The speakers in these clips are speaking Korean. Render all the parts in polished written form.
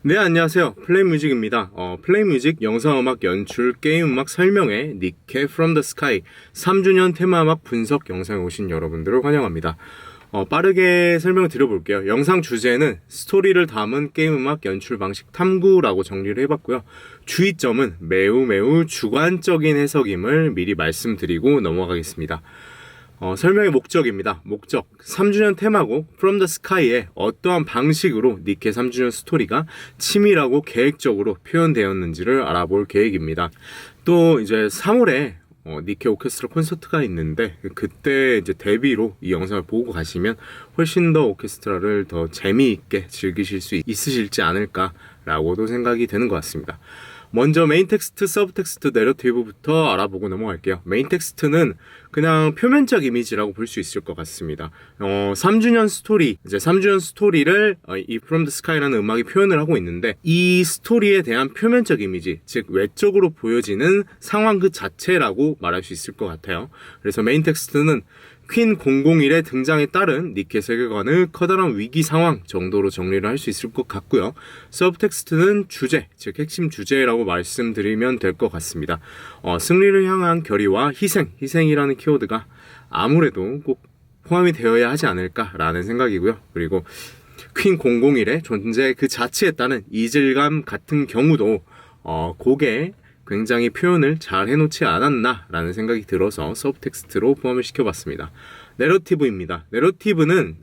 네, 안녕하세요. 플레이뮤직입니다. 플레이뮤직 영상음악 연출 게임음악 설명회 니케 From the Sky 3주년 테마음악 분석 영상에 오신 여러분들을 환영합니다. 빠르게 설명을 드려볼게요. 영상 주제는 스토리를 담은 게임음악 연출 방식 탐구라고 정리를 해봤고요. 주의점은 매우 주관적인 해석임을 미리 말씀드리고 넘어가겠습니다. 설명의 목적입니다. 목적 3주년 테마곡 From the Sky에 어떠한 방식으로 니케 3주년 스토리가 치밀하고 계획적으로 표현되었는지를 알아볼 계획입니다. 또 이제 3월에 니케 오케스트라 콘서트가 있는데 그때 이제 데뷔로 이 영상을 보고 가시면 훨씬 더 오케스트라를 더 재미있게 즐기실 수 있으실지 않을까라고도 생각이 되는 것 같습니다. 먼저 메인 텍스트, 서브 텍스트, 내러티브부터 알아보고 넘어갈게요. 메인 텍스트는 그냥 표면적 이미지라고 볼 수 있을 것 같습니다. 3주년 스토리, 이제 3주년 스토리를 이 From the Sky라는 음악이 표현을 하고 있는데 이 스토리에 대한 표면적 이미지, 즉 외적으로 보여지는 상황 그 자체라고 말할 수 있을 것 같아요. 그래서 메인 텍스트는 퀸 001의 등장에 따른 니케 세계관을 커다란 위기 상황 정도로 정리를 할 수 있을 것 같고요. 서브텍스트는 주제, 즉 핵심 주제라고 말씀드리면 될 것 같습니다. 승리를 향한 결의와 희생이라는 키워드가 아무래도 꼭 포함이 되어야 하지 않을까라는 생각이고요. 그리고 퀸 001의 존재 그 자체에 따른 이질감 같은 경우도 곡에 굉장히 표현을 잘 해놓지 않았나 라는 생각이 들어서 서브텍스트로 포함을 시켜봤습니다. 내러티브입니다. 내러티브는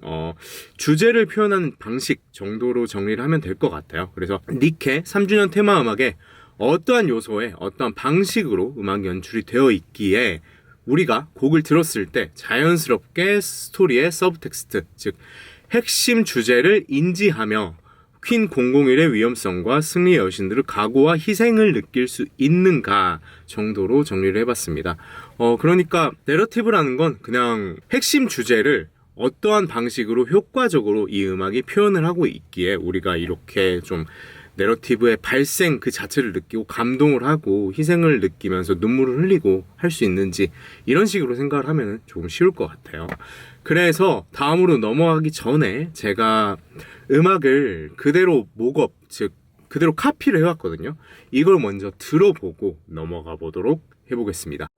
주제를 표현하는 방식 정도로 정리를 하면 될 것 같아요. 그래서 니케 3주년 테마 음악에 어떠한 요소에 어떠한 방식으로 음악 연출이 되어 있기에 우리가 곡을 들었을 때 자연스럽게 스토리의 서브텍스트, 즉 핵심 주제를 인지하며 퀸 001의 위험성과 승리의 여신들의 각오와 희생을 느낄 수 있는가 정도로 정리를 해봤습니다. 그러니까 내러티브라는 건 그냥 핵심 주제를 어떠한 방식으로 효과적으로 이 음악이 표현을 하고 있기에 우리가 이렇게 좀 내러티브의 발생 그 자체를 느끼고 감동을 하고 희생을 느끼면서 눈물을 흘리고 할 수 있는지 이런 식으로 생각을 하면 조금 쉬울 것 같아요. 그래서 다음으로 넘어가기 전에 제가 음악을 그대로 목업, 즉 그대로 카피를 해왔거든요. 이걸 먼저 들어보고 넘어가 보도록 해보겠습니다.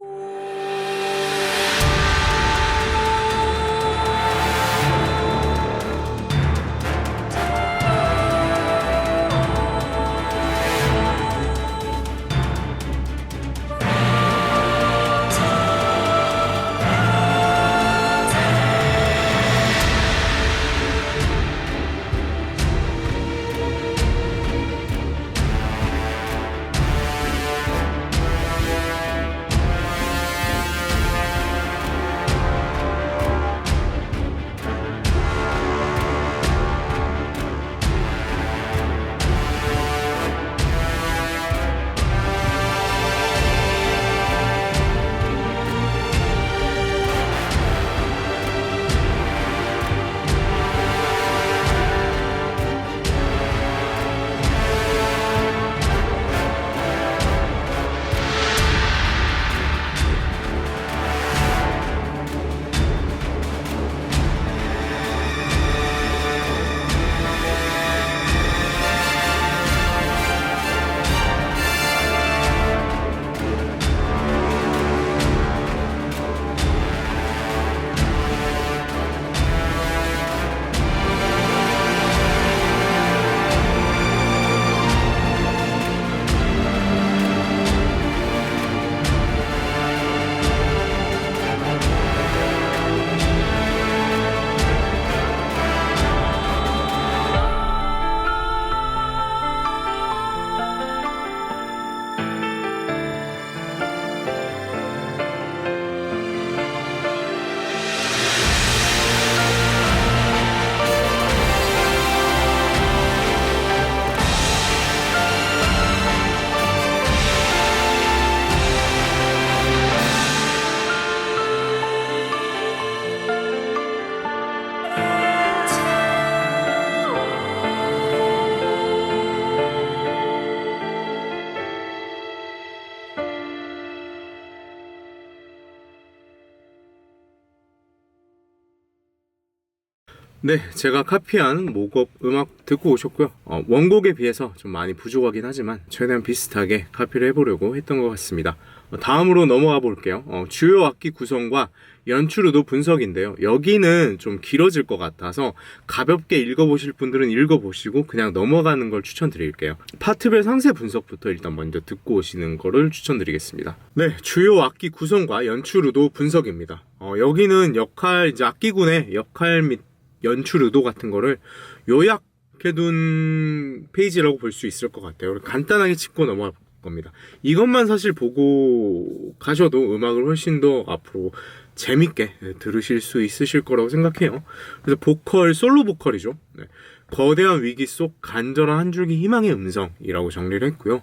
네, 제가 카피한 모곡 음악 듣고 오셨고요. 원곡에 비해서 좀 많이 부족하긴 하지만 최대한 비슷하게 카피를 해보려고 했던 것 같습니다. 다음으로 넘어가 볼게요. 주요 악기 구성과 연출 의도 분석인데요. 여기는 좀 길어질 것 같아서 가볍게 읽어보실 분들은 읽어보시고 그냥 넘어가는 걸 추천드릴게요. 파트별 상세 분석부터 일단 먼저 듣고 오시는 거를 추천드리겠습니다. 네, 주요 악기 구성과 연출 의도 분석입니다. 여기는 이제 악기군의 역할 및 연출 의도 같은 거를 요약해둔 페이지라고 볼 수 있을 것 같아요. 간단하게 짚고 넘어갈 겁니다. 이것만 사실 보고 가셔도 음악을 훨씬 더 앞으로 재밌게 들으실 수 있으실 거라고 생각해요. 그래서 솔로 보컬이죠. 네. 거대한 위기 속 간절한 한 줄기 희망의 음성이라고 정리를 했고요.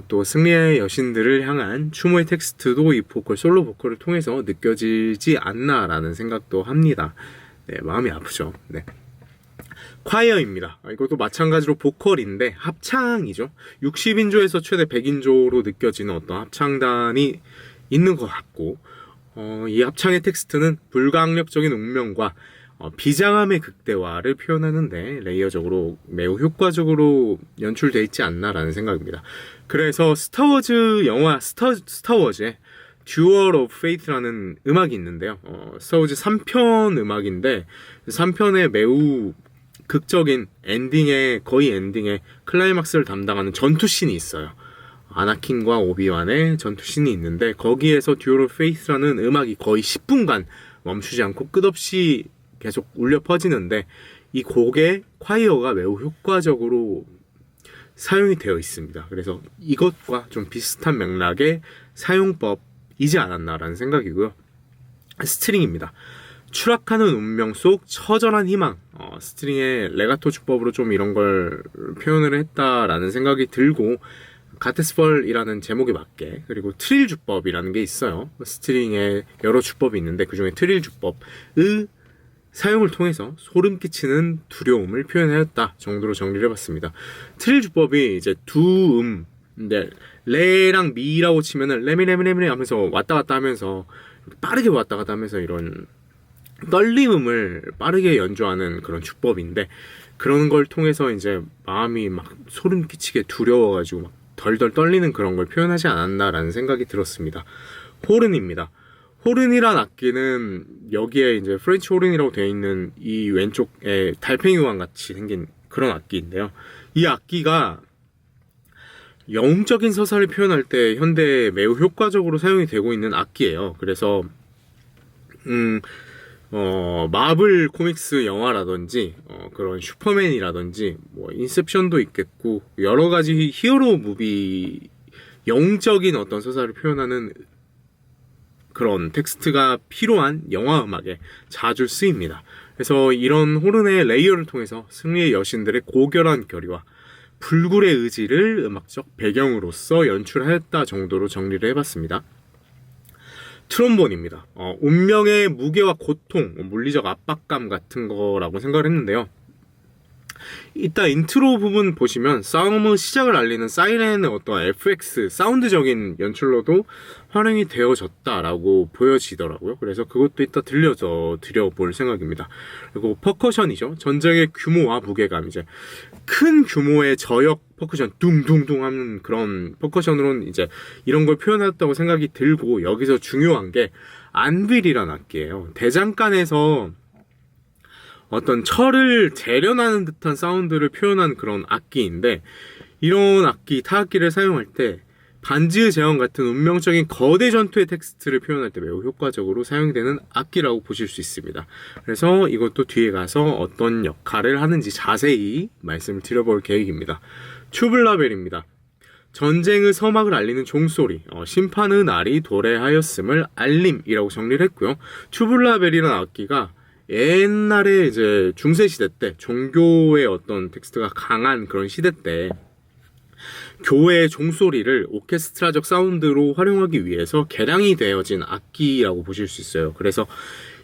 또 승리의 여신들을 향한 추모의 텍스트도 이 솔로 보컬을 통해서 느껴지지 않나라는 생각도 합니다. 네, 마음이 아프죠. 네. 콰이어입니다. 이것도 마찬가지로 보컬인데 합창이죠. 60인조에서 최대 100인조로 느껴지는 어떤 합창단이 있는 것 같고, 이 합창의 텍스트는 불강력적인 운명과 비장함의 극대화를 표현하는데 레이어적으로 매우 효과적으로 연출되어 있지 않나라는 생각입니다. 그래서 스타워즈 영화 스타워즈의 듀얼 오브 페이트라는 음악이 있는데요. 스타워즈 3편 음악인데 3편에 매우 극적인 거의 엔딩에 클라이막스를 담당하는 전투씬이 있어요. 아나킨과 오비완의 전투씬이 있는데 거기에서 듀얼 오브 페이트라는 음악이 거의 10분간 멈추지 않고 끝없이 계속 울려 퍼지는데 이 곡의 콰이어가 매우 효과적으로 사용이 되어 있습니다. 그래서 이것과 좀 비슷한 맥락의 사용법이지 않았나라는 생각이고요. 스트링입니다. 추락하는 운명 속 처절한 희망, 스트링의 레가토 주법으로 좀 이런 걸 표현을 했다라는 생각이 들고, 가테스펄이라는 제목에 맞게, 그리고 트릴 주법이라는 게 있어요. 스트링에 여러 주법이 있는데 그 중에 트릴 주법의 사용을 통해서 소름 끼치는 두려움을 표현하였다 정도로 정리를 해봤습니다. 트릴 주법이 이제 두 근데 레랑 미라고 치면은 레미 하면서 왔다 갔다 하면서 빠르게 왔다 갔다 하면서 이런 떨림음을 빠르게 연주하는 그런 주법인데, 그런 걸 통해서 이제 마음이 막 소름 끼치게 두려워가지고 막 덜덜 떨리는 그런 걸 표현하지 않았나라는 생각이 들었습니다. 호른입니다. 호른이란 악기는 여기에 이제 프렌치 호른이라고 되어 있는 이 왼쪽에 달팽이왕 같이 생긴 그런 악기인데요. 이 악기가 영웅적인 서사를 표현할 때 현대에 매우 효과적으로 사용이 되고 있는 악기예요. 그래서 마블 코믹스 영화라든지 그런 슈퍼맨이라든지 뭐 인셉션도 있겠고 여러 가지 히어로 무비 영웅적인 어떤 서사를 표현하는 그런 텍스트가 필요한 영화 음악에 자주 쓰입니다. 그래서 이런 호른의 레이어를 통해서 승리의 여신들의 고결한 결의와 불굴의 의지를 음악적 배경으로서 연출하였다 정도로 정리를 해봤습니다. 트롬본입니다. 운명의 무게와 고통, 물리적 압박감 같은 거라고 생각을 했는데요. 이따 인트로 부분 보시면 싸움의 시작을 알리는 사이렌의 어떤 FX, 사운드적인 연출로도 활용이 되어졌다라고 보여지더라고요. 그래서 그것도 이따 드려볼 생각입니다. 그리고 퍼커션이죠. 전쟁의 규모와 무게감, 이제 큰 규모의 저역 퍼커션, 둥둥둥 하는 그런 퍼커션으로는 이제 이런 걸 표현했다고 생각이 들고, 여기서 중요한 게 안빌이란 악기예요. 대장간에서 어떤 철을 재련하는 듯한 사운드를 표현한 그런 악기인데, 이런 타악기를 사용할 때 반지의 제왕 같은 운명적인 거대 전투의 텍스트를 표현할 때 매우 효과적으로 사용되는 악기라고 보실 수 있습니다. 그래서 이것도 뒤에 가서 어떤 역할을 하는지 자세히 말씀을 드려볼 계획입니다. 튜블라벨입니다. 전쟁의 서막을 알리는 종소리, 심판의 날이 도래하였음을 알림이라고 정리를 했고요. 튜블라벨이라는 악기가 옛날에 이제 중세시대 때, 종교의 어떤 텍스트가 강한 그런 시대 때 교회의 종소리를 오케스트라적 사운드로 활용하기 위해서 개량이 되어진 악기라고 보실 수 있어요. 그래서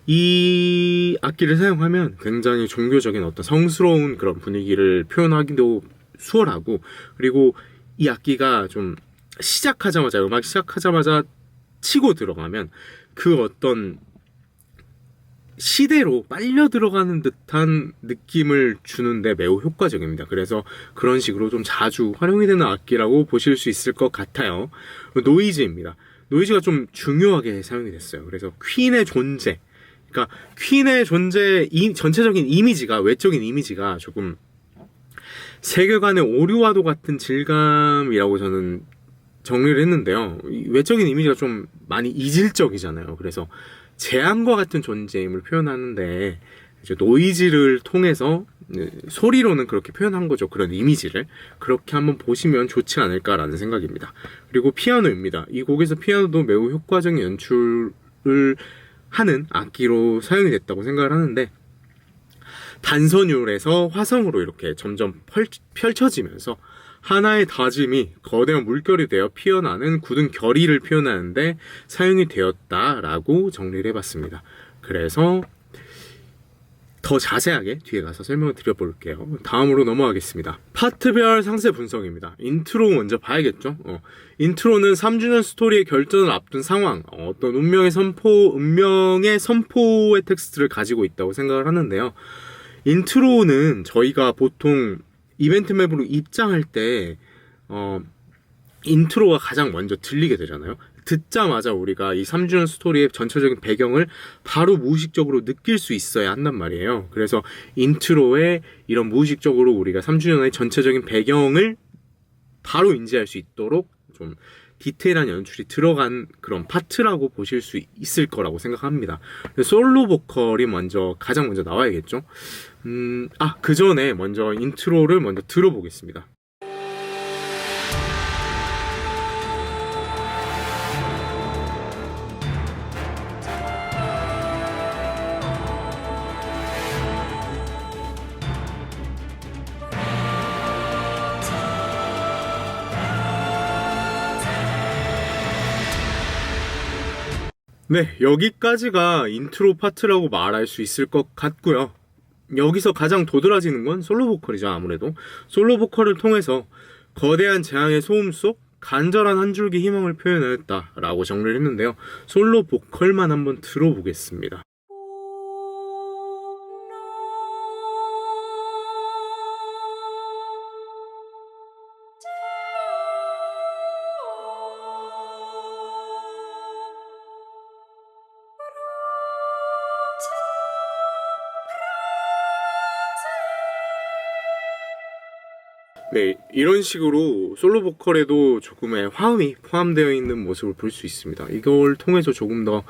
이 악기를 사용하면 굉장히 종교적인 어떤 성스러운 그런 분위기를 표현하기도 수월하고, 그리고 이 악기가 좀 음악이 시작하자마자 치고 들어가면 그 어떤 시대로 빨려 들어가는 듯한 느낌을 주는데 매우 효과적입니다. 그래서 그런 식으로 좀 자주 활용이 되는 악기라고 보실 수 있을 것 같아요. 노이즈입니다. 노이즈가 좀 중요하게 사용이 됐어요. 그래서 퀸의 존재, 그러니까 퀸의 존재, 전체적인 이미지가, 외적인 이미지가 조금 세계관의 오류와도 같은 질감이라고 저는 정리를 했는데요. 외적인 이미지가 좀 많이 이질적이잖아요. 그래서 재앙과 같은 존재임을 표현하는데 이제 노이즈를 통해서 소리로는 그렇게 표현한 거죠. 그런 이미지를 그렇게 한번 보시면 좋지 않을까라는 생각입니다. 그리고 피아노입니다. 이 곡에서 피아노도 매우 효과적인 연출을 하는 악기로 사용이 됐다고 생각을 하는데, 단선율에서 화성으로 이렇게 점점 펼쳐지면서 하나의 다짐이 거대한 물결이 되어 피어나는 굳은 결의를 표현하는데 사용이 되었다라고 정리를 해봤습니다. 그래서 더 자세하게 뒤에 가서 설명을 드려볼게요. 다음으로 넘어가겠습니다. 파트별 상세 분석입니다. 인트로 먼저 봐야겠죠. 인트로는 3주년 스토리의 결전을 앞둔 상황, 어떤 운명의 선포의 텍스트를 가지고 있다고 생각을 하는데요. 인트로는 저희가 보통 이벤트 맵으로 입장할 때 인트로가 가장 먼저 들리게 되잖아요. 듣자마자 우리가 이 3주년 스토리의 전체적인 배경을 바로 무의식적으로 느낄 수 있어야 한단 말이에요. 그래서 인트로에 이런 무의식적으로 우리가 3주년의 전체적인 배경을 바로 인지할 수 있도록 좀 디테일한 연출이 들어간 그런 파트라고 보실 수 있을 거라고 생각합니다. 솔로 보컬이 가장 먼저 나와야겠죠. 그 전에 먼저 인트로를 먼저 들어보겠습니다. 네, 여기까지가 인트로 파트라고 말할 수 있을 것 같고요. 여기서 가장 도드라지는 건 솔로 보컬이죠. 아무래도 솔로 보컬을 통해서 거대한 재앙의 소음 속 간절한 한 줄기 희망을 표현하였다라고 정리를 했는데요. 솔로 보컬만 한번 들어보겠습니다. 네, 이런 식으로 솔로 보컬에도 조금의 화음이 포함되어 있는 모습을 볼 수 있습니다. 이걸 통해서 조금 더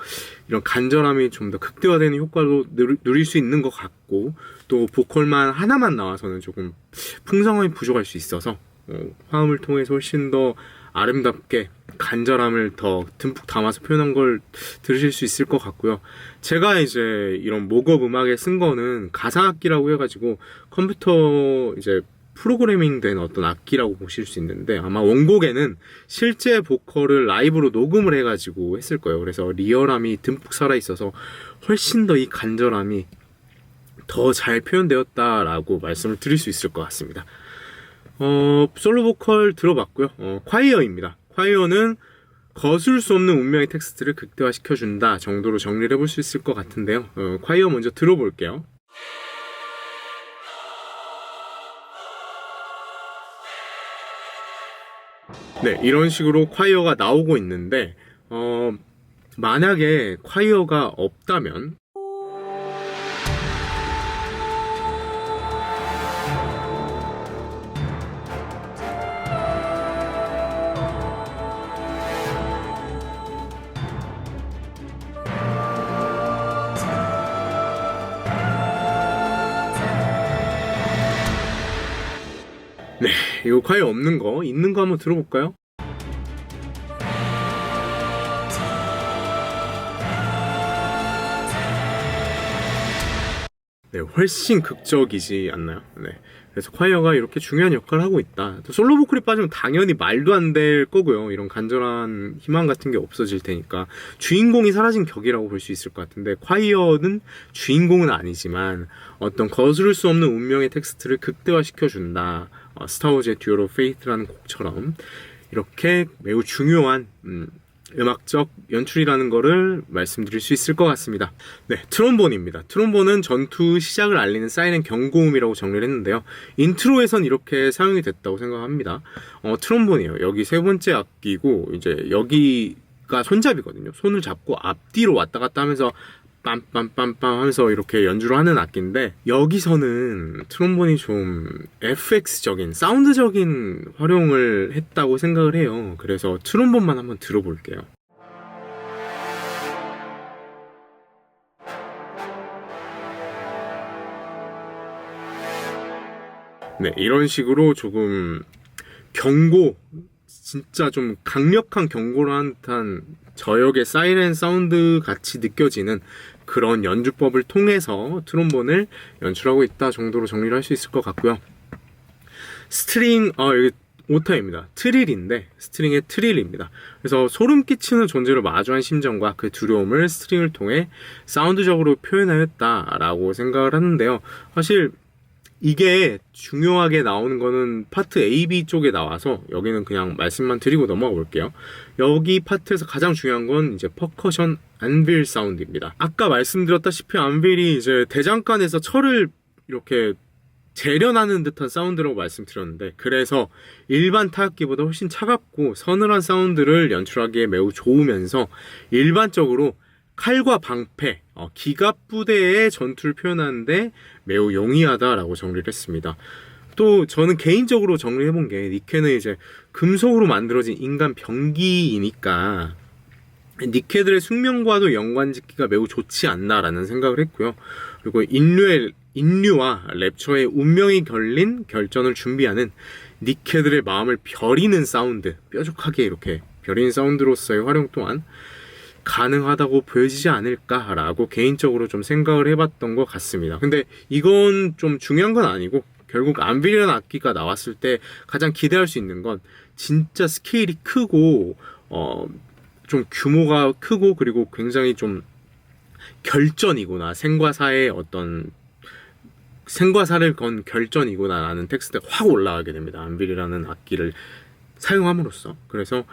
이런 간절함이 좀 더 극대화되는 효과도 누릴 수 있는 것 같고, 또 보컬만 하나만 나와서는 조금 풍성함이 부족할 수 있어서 화음을 통해서 훨씬 더 아름답게 간절함을 더 듬뿍 담아서 표현한 걸 들으실 수 있을 것 같고요. 제가 이제 이런 목업 음악에 쓴 거는 가상악기라고 해가지고 컴퓨터 이제 프로그래밍 된 어떤 악기라고 보실 수 있는데, 아마 원곡에는 실제 보컬을 라이브로 녹음을 해가지고 했을 거예요. 그래서 리얼함이 듬뿍 살아있어서 훨씬 더 이 간절함이 더 잘 표현되었다라고 말씀을 드릴 수 있을 것 같습니다. 솔로 보컬 들어봤고요. 콰이어입니다. 콰이어는 거슬 수 없는 운명의 텍스트를 극대화시켜준다 정도로 정리를 해볼 수 있을 것 같은데요. 콰이어 먼저 들어볼게요. 네, 이런 식으로 콰이어가 나오고 있는데, 만약에 콰이어가 없다면 네, 이거 콰이어 없는 거, 있는 거 한번 들어볼까요? 네, 훨씬 극적이지 않나요? 네. 그래서 콰이어가 이렇게 중요한 역할을 하고 있다. 또 솔로 보컬이 빠지면 당연히 말도 안 될 거고요. 이런 간절한 희망 같은 게 없어질 테니까 주인공이 사라진 격이라고 볼 수 있을 것 같은데, 콰이어는 주인공은 아니지만 어떤 거스를 수 없는 운명의 텍스트를 극대화시켜준다. 스타워즈의 듀얼 오브 페이트라는 곡처럼 이렇게 매우 중요한 음악적 연출이라는 거를 말씀드릴 수 있을 것 같습니다. 네, 트롬본입니다. 트롬본은 전투 시작을 알리는 사이렌 경고음이라고 정리를 했는데요. 인트로에선 이렇게 사용이 됐다고 생각합니다. 트롬본이에요. 여기 세 번째 악기고 이제 여기가 손잡이거든요. 손을 잡고 앞뒤로 왔다 갔다 하면서 빰빰빰빰 하면서 이렇게 연주를 하는 악기인데, 여기서는 트롬본이 좀 FX적인 사운드적인 활용을 했다고 생각을 해요. 그래서 트롬본만 한번 들어볼게요. 네, 이런 식으로 조금 경고, 진짜 좀 강력한 경고를 한 듯한 저역의 사이렌 사운드 같이 느껴지는 그런 연주법을 통해서 트롬본을 연출하고 있다 정도로 정리를 할 수 있을 것 같고요. 스트링, 여기 오타입니다. 트릴인데 스트링의 트릴입니다. 그래서 소름 끼치는 존재로 마주한 심정과 그 두려움을 스트링을 통해 사운드적으로 표현하였다라고 생각을 하는데요. 사실 이게 중요하게 나오는 거는 파트 A, B 쪽에 나와서 여기는 그냥 말씀만 드리고 넘어가 볼게요. 여기 파트에서 가장 중요한 건 이제 퍼커션 안빌 사운드입니다. 아까 말씀드렸다시피 안빌이 이제 대장간에서 철을 이렇게 재련하는 듯한 사운드라고 말씀드렸는데, 그래서 일반 타악기보다 훨씬 차갑고 서늘한 사운드를 연출하기에 매우 좋으면서 일반적으로 칼과 방패, 기갑 부대의 전투를 표현하는데 매우 용이하다라고 정리를 했습니다. 또 저는 개인적으로 정리해본 게, 니케는 이제 금속으로 만들어진 인간 병기이니까 니케들의 숙명과도 연관짓기가 매우 좋지 않나라는 생각을 했고요. 그리고 인류와 랩처의 운명이 걸린 결전을 준비하는 니케들의 마음을 벼리는 사운드, 뾰족하게 이렇게 벼리는 사운드로서의 활용 또한 가능하다고 보여지지 않을까라고 개인적으로 좀 생각을 해봤던 것 같습니다. 근데 이건 좀 중요한 건 아니고, 결국 안빌이라는 악기가 나왔을 때 가장 기대할 수 있는 건 진짜 스케일이 크고 좀 규모가 크고, 그리고 굉장히 좀 결전이구나, 생과사의 어떤 생과사를 건 결전이구나 라는 텍스트가 확 올라가게 됩니다. 안빌이라는 악기를 사용함으로써. 그래서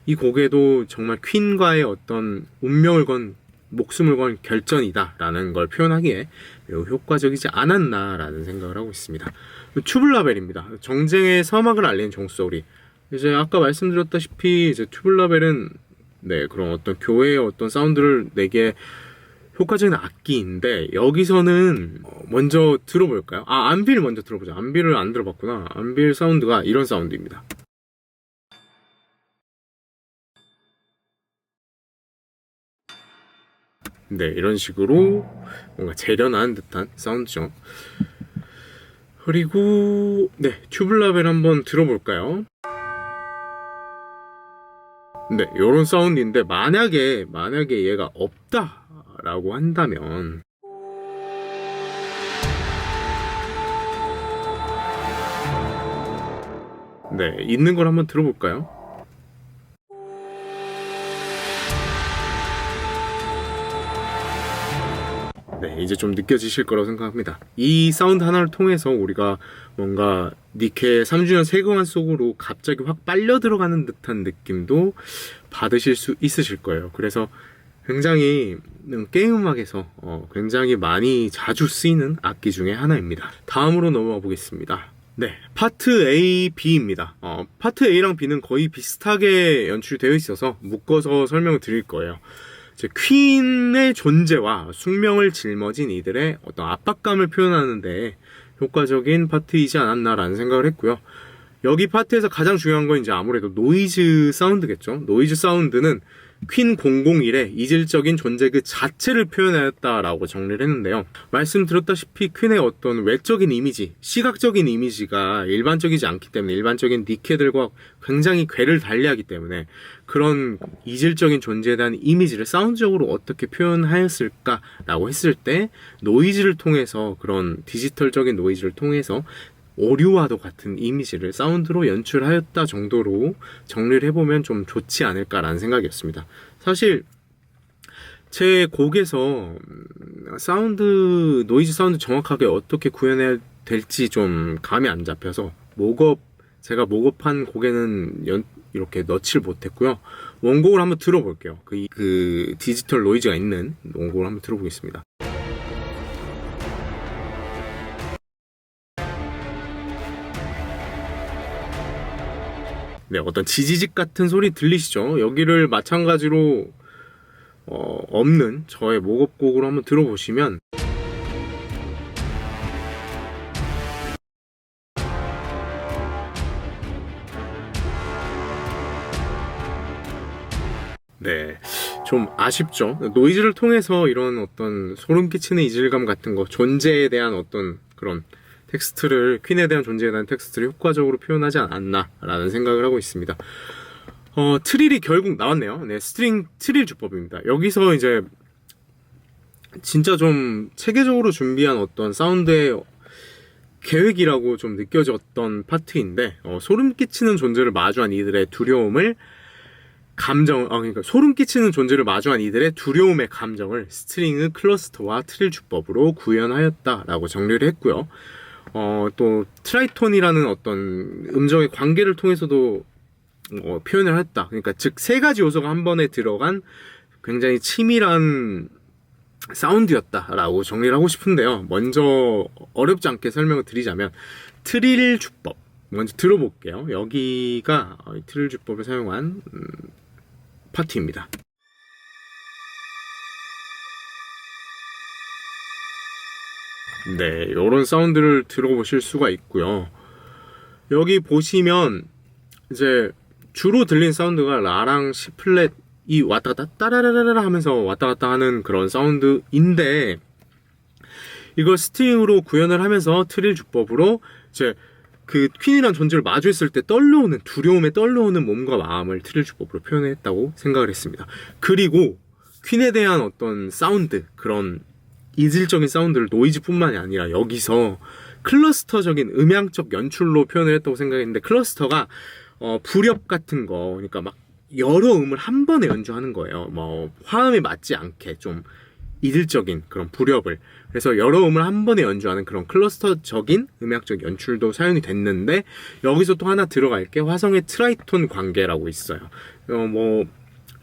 이 곡에도 정말 퀸과의 어떤 운명을 건, 목숨을 건 결전이다 라는 걸 표현하기에 매우 효과적이지 않았나 라는 생각을 하고 있습니다. 튜블라벨입니다. 정쟁의 서막을 알리는 종소리. 이제 아까 말씀드렸다시피 이제 튜블라벨은 그런 어떤 교회의 어떤 사운드를 내게 효과적인 악기인데, 여기서는 먼저 들어볼까요? 안빌 먼저 들어보자. 안빌을 안 들어봤구나. 안빌 사운드가 이런 사운드입니다. 네, 이런 식으로 뭔가 재련한 듯한 사운드죠. 그리고 튜블라벨 한번 들어볼까요? 네, 이런 사운드인데, 만약에 얘가 없다라고 한다면 있는 걸 한번 들어볼까요? 이제 좀 느껴지실 거라고 생각합니다. 이 사운드 하나를 통해서 우리가 뭔가 니케 3주년 세계관 속으로 갑자기 확 빨려 들어가는 듯한 느낌도 받으실 수 있으실 거예요. 그래서 굉장히 게임 음악에서 굉장히 많이 자주 쓰이는 악기 중에 하나입니다. 다음으로 넘어가 보겠습니다. 파트 A, B입니다. 파트 A랑 B는 거의 비슷하게 연출되어 있어서 묶어서 설명을 드릴 거예요. 퀸의 존재와 숙명을 짊어진 이들의 어떤 압박감을 표현하는데 효과적인 파트이지 않았나라는 생각을 했고요. 여기 파트에서 가장 중요한 건 이제 아무래도 노이즈 사운드겠죠. 노이즈 사운드는 퀸 001의 이질적인 존재 그 자체를 표현하였다라고 정리를 했는데요. 말씀드렸다시피 퀸의 어떤 외적인 이미지, 시각적인 이미지가 일반적이지 않기 때문에, 일반적인 니케들과 굉장히 궤를 달리하기 때문에 그런 이질적인 존재에 대한 이미지를 사운드적으로 어떻게 표현하였을까라고 했을 때, 노이즈를 통해서, 그런 디지털적인 노이즈를 통해서 오류와도 같은 이미지를 사운드로 연출하였다 정도로 정리를 해보면 좀 좋지 않을까라는 생각이었습니다. 사실 제 곡에서 노이즈 사운드 정확하게 어떻게 구현해야 될지 좀 감이 안 잡혀서 제가 목업한 곡에는 이렇게 넣지를 못했고요. 원곡을 한번 들어볼게요. 그 디지털 노이즈가 있는 원곡을 한번 들어보겠습니다. 네, 어떤 지지직 같은 소리 들리시죠? 여기를 마찬가지로 없는 저의 모급곡으로 한번 들어보시면 네, 좀 아쉽죠. 노이즈를 통해서 이런 어떤 소름 끼치는 이질감 같은 거, 존재에 대한 어떤 그런 텍스트를, 퀸에 대한 존재에 대한 텍스트를 효과적으로 표현하지 않았나라는 생각을 하고 있습니다. 트릴이 결국 나왔네요. 네, 스트링 트릴 주법입니다. 여기서 이제 진짜 좀 체계적으로 준비한 어떤 사운드의 계획이라고 좀 느껴졌던 파트인데, 소름 끼치는 존재를 마주한 이들의 두려움을 그러니까 소름 끼치는 존재를 마주한 이들의 두려움의 감정을 스트링의 클러스터와 트릴 주법으로 구현하였다라고 정리를 했고요. 또 트라이톤이라는 어떤 음정의 관계를 통해서도 표현을 했다. 그러니까 즉 세 가지 요소가 한 번에 들어간 굉장히 치밀한 사운드였다라고 정리를 하고 싶은데요. 먼저 어렵지 않게 설명을 드리자면 트릴 주법 먼저 들어볼게요. 여기가 트릴 주법을 사용한 파트입니다. 네, 이런 사운드를 들어보실 수가 있고요. 여기 보시면 이제 주로 들린 사운드가 라랑 C 플랫 이 왔다 갔다 따라라라라 하면서 왔다 갔다 하는 그런 사운드인데, 이걸 스트링으로 구현을 하면서 트릴 주법으로 이제 그 퀸이란 존재를 마주했을 때 떨려오는 두려움에 떨려오는 몸과 마음을 트릴 주법으로 표현했다고 생각을 했습니다. 그리고 퀸에 대한 어떤 사운드, 그런 이질적인 사운드를 노이즈뿐만이 아니라 여기서 클러스터적인 음향적 연출로 표현을 했다고 생각했는데, 클러스터가 불협 같은 거, 그러니까 막 여러 음을 한 번에 연주하는 거예요. 뭐 화음에 맞지 않게 좀 이질적인 그런 불협을, 그래서 여러 음을 한 번에 연주하는 그런 클러스터적인 음악적 연출도 사용이 됐는데, 여기서 또 하나 들어갈 게 화성의 트라이톤 관계라고 있어요. 뭐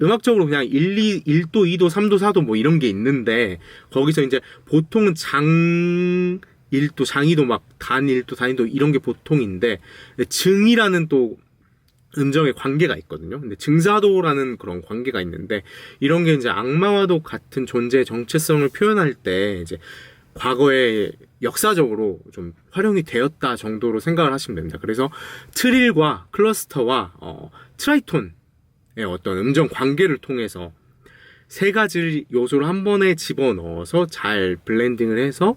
음악적으로 그냥 1도, 2도, 3도, 4도 뭐 이런 게 있는데, 거기서 이제 보통은 장 1도, 장 2도, 막 단 1도, 단 2도 이런 게 보통인데, 증이라는 또 음정의 관계가 있거든요. 근데 증사도라는 그런 관계가 있는데, 이런 게 이제 악마와도 같은 존재의 정체성을 표현할 때 이제 과거에 역사적으로 좀 활용이 되었다 정도로 생각을 하시면 됩니다. 그래서 트릴과 클러스터와 트라이톤의 어떤 음정 관계를 통해서 세 가지 요소를 한 번에 집어넣어서 잘 블렌딩을 해서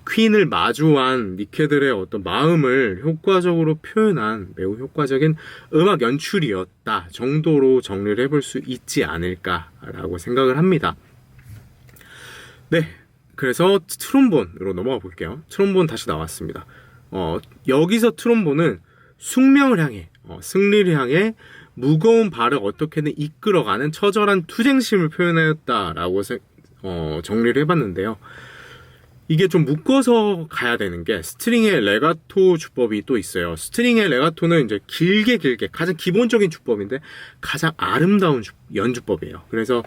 퀸을 마주한 니케들의 어떤 마음을 효과적으로 표현한 매우 효과적인 음악 연출이었다 정도로 정리를 해볼 수 있지 않을까라고 생각을 합니다. 네, 그래서 트롬본으로 넘어가 볼게요. 트롬본 다시 나왔습니다. 여기서 트롬본은 숙명을 향해, 승리를 향해 무거운 발을 어떻게든 이끌어가는 처절한 투쟁심을 표현하였다라고 정리를 해봤는데요. 이게 좀 묶어서 가야 되는 게, 스트링의 레가토 주법이 또 있어요. 스트링의 레가토는 이제 길게 가장 기본적인 주법인데 가장 아름다운 연주법이에요. 그래서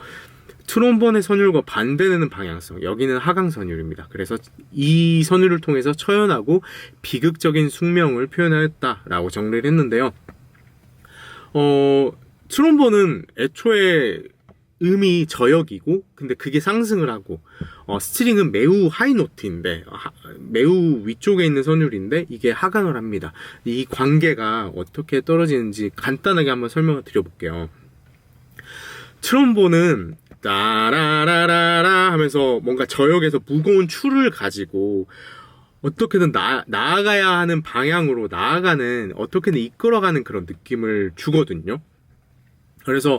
트롬본의 선율과 반대되는 방향성, 여기는 하강 선율입니다. 그래서 이 선율을 통해서 처연하고 비극적인 숙명을 표현하였다라고 정리를 했는데요. 트롬본은 애초에 음이 저역이고, 근데 그게 상승을 하고, 스트링은 매우 하이노트인데, 매우 위쪽에 있는 선율인데 이게 하강을 합니다. 이 관계가 어떻게 떨어지는지 간단하게 한번 설명을 드려볼게요. 트롬본은 따라라라라 하면서 뭔가 저역에서 무거운 추를 가지고 어떻게든 나아가야 하는 방향으로 나아가는, 어떻게든 이끌어가는 그런 느낌을 주거든요. 그래서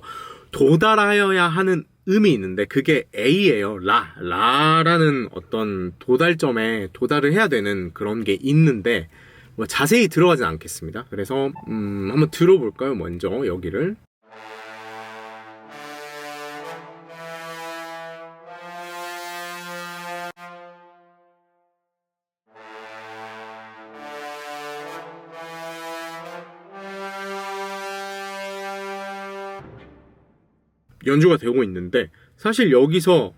도달하여야 하는 음이 있는데 그게 A예요. 라라는 어떤 도달점에 도달을 해야 되는 그런 게 있는데, 뭐 자세히 들어가진 않겠습니다. 그래서 한번 들어볼까요? 먼저 여기를. 연주가 되고 있는데 사실 여기서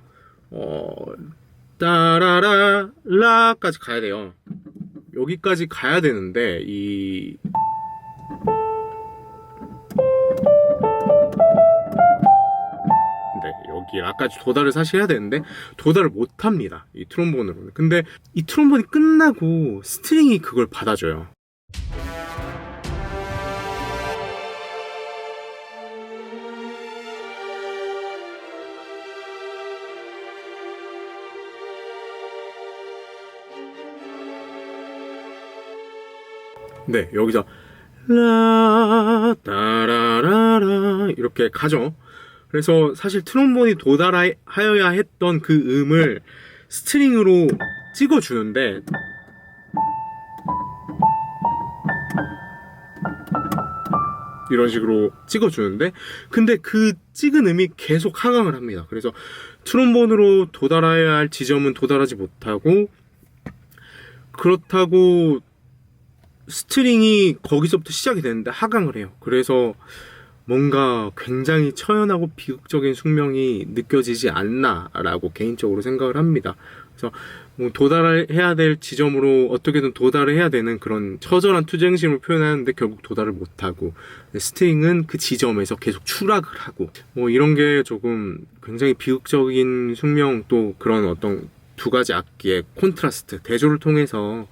따라라라까지 가야 돼요. 여기까지 가야 되는데 여기 라까지 도달을 사실 해야 되는데 도달을 못합니다, 이 트롬본으로는. 근데 이 트롬본이 끝나고 스트링이 그걸 받아줘요. 네, 여기서 라 따라라라 이렇게 가죠. 그래서 사실 트롬본이 도달하여야 했던 그 음을 스트링으로 찍어주는데 이런 식으로 찍어주는데 근데 그 찍은 음이 계속 하강을 합니다. 그래서 트롬본으로 도달해야 할 지점은 도달하지 못하고, 그렇다고 스트링이 거기서부터 시작이 되는데 하강을 해요. 그래서 뭔가 굉장히 처연하고 비극적인 숙명이 느껴지지 않나라고 개인적으로 생각을 합니다. 그래서 뭐 도달해야 될 지점으로 어떻게든 도달을 해야 되는 그런 처절한 투쟁심을 표현하는데 결국 도달을 못하고, 스트링은 그 지점에서 계속 추락을 하고, 뭐 이런 게 조금 굉장히 비극적인 숙명, 또 그런 어떤 두 가지 악기의 콘트라스트, 대조를 통해서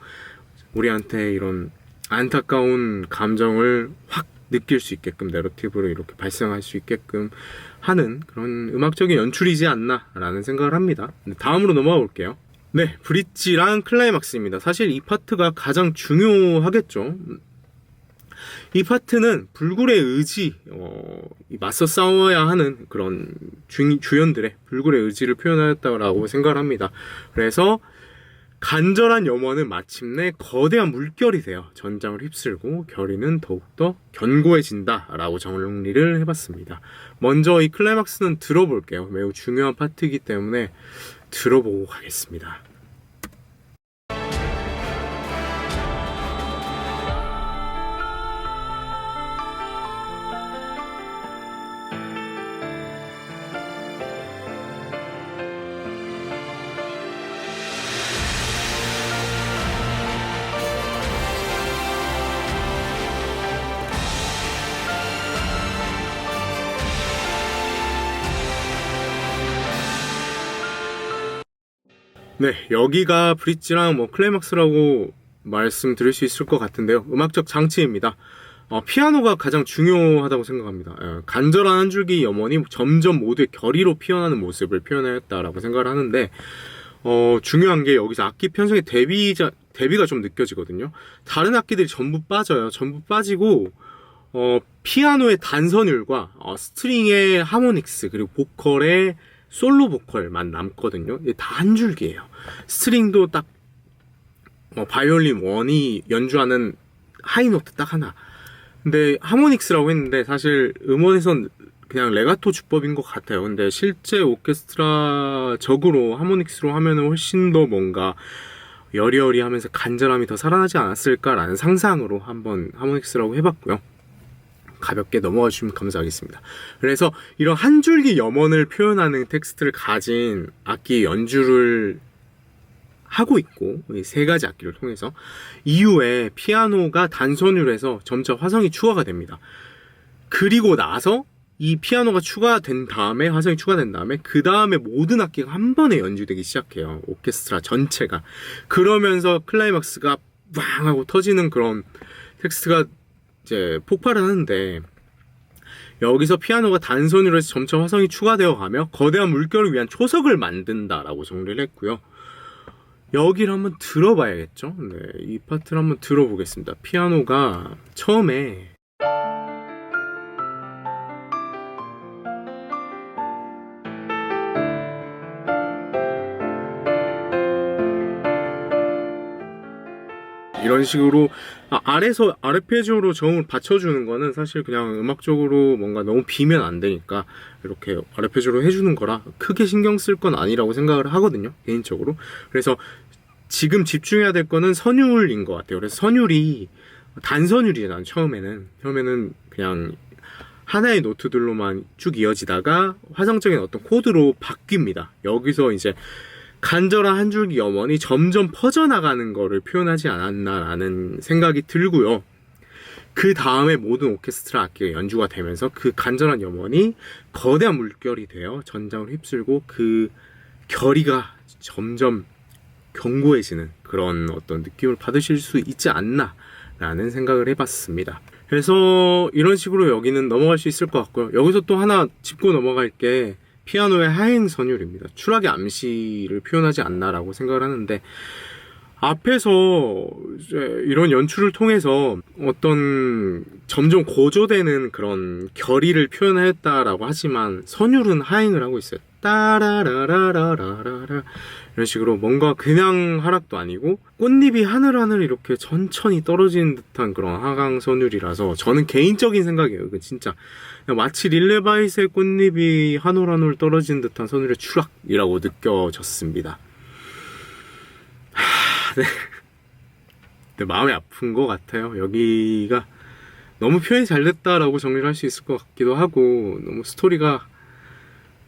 우리한테 이런 안타까운 감정을 확 느낄 수 있게끔, 내러티브로 이렇게 발생할 수 있게끔 하는 그런 음악적인 연출이지 않나 라는 생각을 합니다. 다음으로 넘어가 볼게요. 네, 브릿지랑 클라이막스입니다. 사실 이 파트가 가장 중요하겠죠. 이 파트는 불굴의 의지, 맞서 싸워야 하는 그런 주연들의 불굴의 의지를 표현하였다고 생각을 합니다. 그래서 간절한 염원은 마침내 거대한 물결이 되어 전장을 휩쓸고 결의는 더욱더 견고해진다 라고 정리를 해봤습니다. 먼저 이 클라이막스는 들어볼게요. 매우 중요한 파트이기 때문에 들어보고 가겠습니다. 네, 여기가 브릿지랑 뭐 클라이막스라고 말씀드릴 수 있을 것 같은데요. 음악적 장치입니다. 피아노가 가장 중요하다고 생각합니다. 간절한 한 줄기 염원이 점점 모두의 결의로 피어나는 모습을 표현하였다라고 생각을 하는데, 중요한 게 여기서 악기 편성의 대비가 좀 느껴지거든요. 다른 악기들이 전부 빠져요. 전부 빠지고 피아노의 단선율과 스트링의 하모닉스, 그리고 보컬의 솔로 보컬만 남거든요. 다 한 줄기예요. 스트링도 딱 바이올린 원이 연주하는 하이노트 딱 하나. 근데 하모닉스라고 했는데 사실 음원에선 그냥 레가토 주법인 것 같아요. 근데 실제 오케스트라적으로 하모닉스로 하면은 훨씬 더 뭔가 여리여리하면서 간절함이 더 살아나지 않았을까라는 상상으로 한번 하모닉스라고 해봤고요. 가볍게 넘어가 주시면 감사하겠습니다. 그래서 이런 한 줄기 염원을 표현하는 텍스트를 가진 악기 연주를 하고 있고, 이 세 가지 악기를 통해서 이후에 피아노가 단선율에서 점차 화성이 추가가 됩니다. 그리고 나서 이 피아노가 추가된 다음에, 화성이 추가된 다음에 그 다음에 모든 악기가 한 번에 연주되기 시작해요. 오케스트라 전체가. 그러면서 클라이막스가 빵 하고 터지는 그런 텍스트가 이제 폭발을 하는데, 여기서 피아노가 단선율에서 점차 화성이 추가되어 가며 거대한 물결을 위한 초석을 만든다라고 정리를 했고요. 여기를 한번 들어봐야겠죠. 네, 이 파트를 한번 들어보겠습니다. 피아노가 처음에 이런 식으로 아래에서 아르페지오로 저음을 받쳐주는 거는 사실 그냥 음악적으로 뭔가 너무 비면 안 되니까 이렇게 아르페지오로 해주는 거라 크게 신경 쓸 건 아니라고 생각을 하거든요, 개인적으로. 그래서 지금 집중해야 될 거는 선율인 것 같아요. 그래서 선율이 단선율이에요. 난 처음에는 그냥 하나의 노트들로만 쭉 이어지다가 화성적인 어떤 코드로 바뀝니다. 여기서 이제 간절한 한 줄기 염원이 점점 퍼져나가는 거를 표현하지 않았나라는 생각이 들고요. 그 다음에 모든 오케스트라 악기가 연주가 되면서 그 간절한 염원이 거대한 물결이 되어 전장을 휩쓸고 그 결의가 점점 견고해지는 그런 어떤 느낌을 받으실 수 있지 않나라는 생각을 해봤습니다. 그래서 이런 식으로 여기는 넘어갈 수 있을 것 같고요. 여기서 또 하나 짚고 넘어갈 게 피아노의 하행 선율입니다. 추락의 암시를 표현하지 않나라고 생각을 하는데, 앞에서 이제 이런 연출을 통해서 어떤 점점 고조되는 그런 결의를 표현했다라고 하지만 선율은 하행을 하고 있어요. 따라라라라라라 이런 식으로 뭔가 그냥 하락도 아니고 꽃잎이 하늘하늘 이렇게 천천히 떨어지는 듯한 그런 하강 선율이라서, 저는 개인적인 생각이에요. 이거 진짜 마치 릴레바이스의 꽃잎이 한올 떨어지는 듯한 선율의 추락이라고 느껴졌습니다. 네. 근데 마음이 아픈 것 같아요. 여기가 너무 표현이 잘 됐다라고 정리를 할 수 있을 것 같기도 하고, 너무 스토리가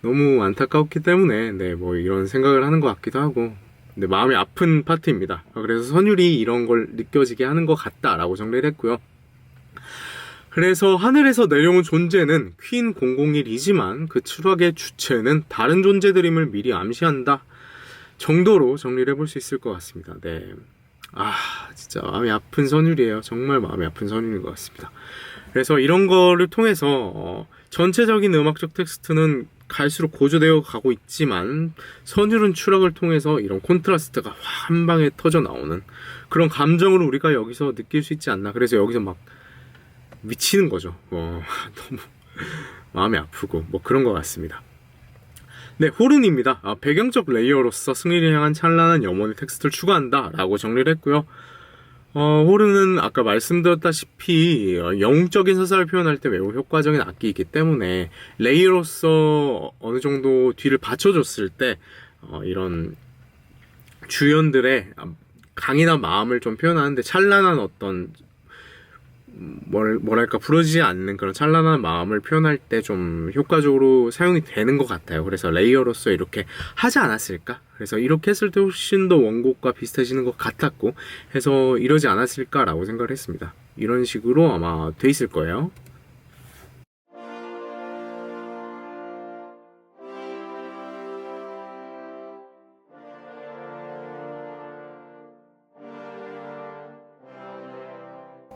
너무 안타까웠기 때문에 뭐 이런 생각을 하는 것 같기도 하고, 근데 마음이 아픈 파트입니다. 그래서 선율이 이런 걸 느껴지게 하는 것 같다라고 정리를 했고요. 그래서 하늘에서 내려온 존재는 퀸 001이지만 그 추락의 주체는 다른 존재들임을 미리 암시한다 정도로 정리를 해볼 수 있을 것 같습니다. 네. 진짜 마음이 아픈 선율이에요. 정말 마음이 아픈 선율인 것 같습니다. 그래서 이런 거를 통해서 전체적인 음악적 텍스트는 갈수록 고조되어 가고 있지만 선율은 추락을 통해서 이런 콘트라스트가 한 방에 터져 나오는 그런 감정을 우리가 여기서 느낄 수 있지 않나. 그래서 여기서 막 미치는 거죠. 너무 마음이 아프고 뭐 그런 것 같습니다. 네, 호른입니다. 배경적 레이어로서 승리를 향한 찬란한 염원의 텍스트를 추가한다 라고 정리를 했고요. 호른은 아까 말씀드렸다시피 영웅적인 서사를 표현할 때 매우 효과적인 악기이기 때문에 레이어로서 어느 정도 뒤를 받쳐줬을 때 이런 주연들의 강인한 마음을 좀 표현하는데 찬란한 어떤 뭐랄까 부러지지 않는 그런 찬란한 마음을 표현할 때 좀 효과적으로 사용이 되는 것 같아요. 그래서 레이어로서 이렇게 하지 않았을까? 그래서 이렇게 했을 때 훨씬 더 원곡과 비슷해지는 것 같았고 해서 이러지 않았을까라고 생각을 했습니다. 이런 식으로 아마 돼 있을 거예요.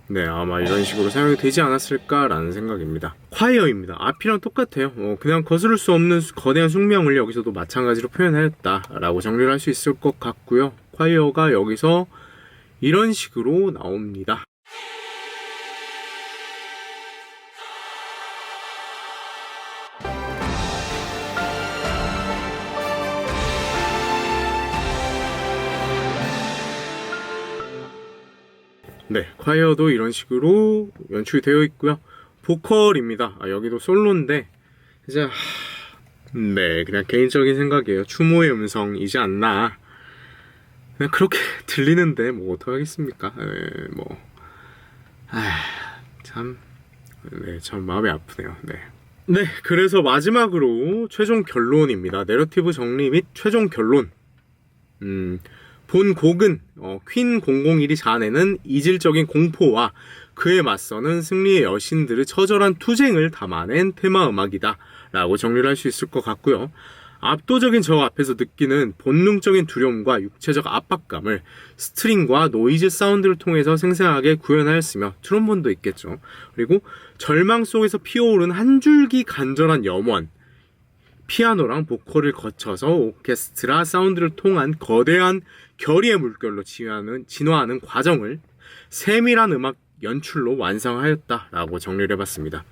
네, 아마 이런 식으로 사용이 되지 않았을까라는 생각입니다. 콰이어입니다. 앞이랑 똑같아요. 그냥 거스를 수 없는 거대한 숙명을 여기서도 마찬가지로 표현하였다라고 정리를 할 수 있을 것 같고요. 콰이어가 여기서 이런 식으로 나옵니다. 네, 콰이어도 이런 식으로 연출이 되어 있고요. 보컬입니다. 여기도 솔로인데 이제 네, 그냥 개인적인 생각이에요. 추모의 음성이지 않나. 그냥 그렇게 들리는데 뭐 어떡하겠습니까? 참 마음이 아프네요. 네, 그래서 마지막으로 최종 결론입니다. 내러티브 정리 및 최종 결론. 본 곡은 퀸 001이 자아내는 이질적인 공포와 그에 맞서는 승리의 여신들의 처절한 투쟁을 담아낸 테마 음악이다 라고 정리를 할 수 있을 것 같고요. 압도적인 적 앞에서 느끼는 본능적인 두려움과 육체적 압박감을 스트링과 노이즈 사운드를 통해서 생생하게 구현하였으며 트롬본도 있겠죠. 그리고 절망 속에서 피어오른 한 줄기 간절한 염원, 피아노랑 보컬을 거쳐서 오케스트라 사운드를 통한 거대한 결의의 물결로 진화하는 과정을 세밀한 음악 연출로 완성하였다라고 정리를 해봤습니다.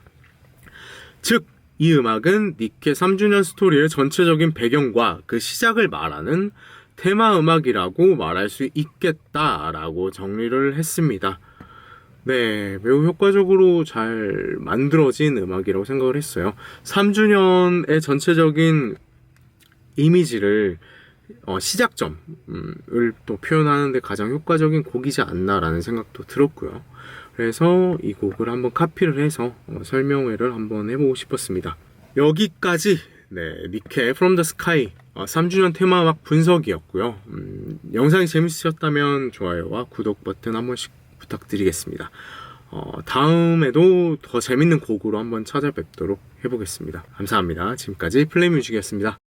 즉, 이 음악은 니케 3주년 스토리의 전체적인 배경과 그 시작을 말하는 테마 음악이라고 말할 수 있겠다라고 정리를 했습니다. 네, 매우 효과적으로 잘 만들어진 음악이라고 생각을 했어요. 3주년의 전체적인 이미지를 시작점을 또 표현하는데 가장 효과적인 곡이지 않나라는 생각도 들었고요. 그래서 이 곡을 한번 카피를 해서 설명회를 한번 해보고 싶었습니다. 여기까지 니케 From the Sky 3주년 테마음악 분석이었고요. 영상이 재밌으셨다면 좋아요와 구독 버튼 한 번씩 부탁드리겠습니다. 다음에도 더 재밌는 곡으로 한번 찾아뵙도록 해보겠습니다. 감사합니다. 지금까지 플레이뮤직이었습니다.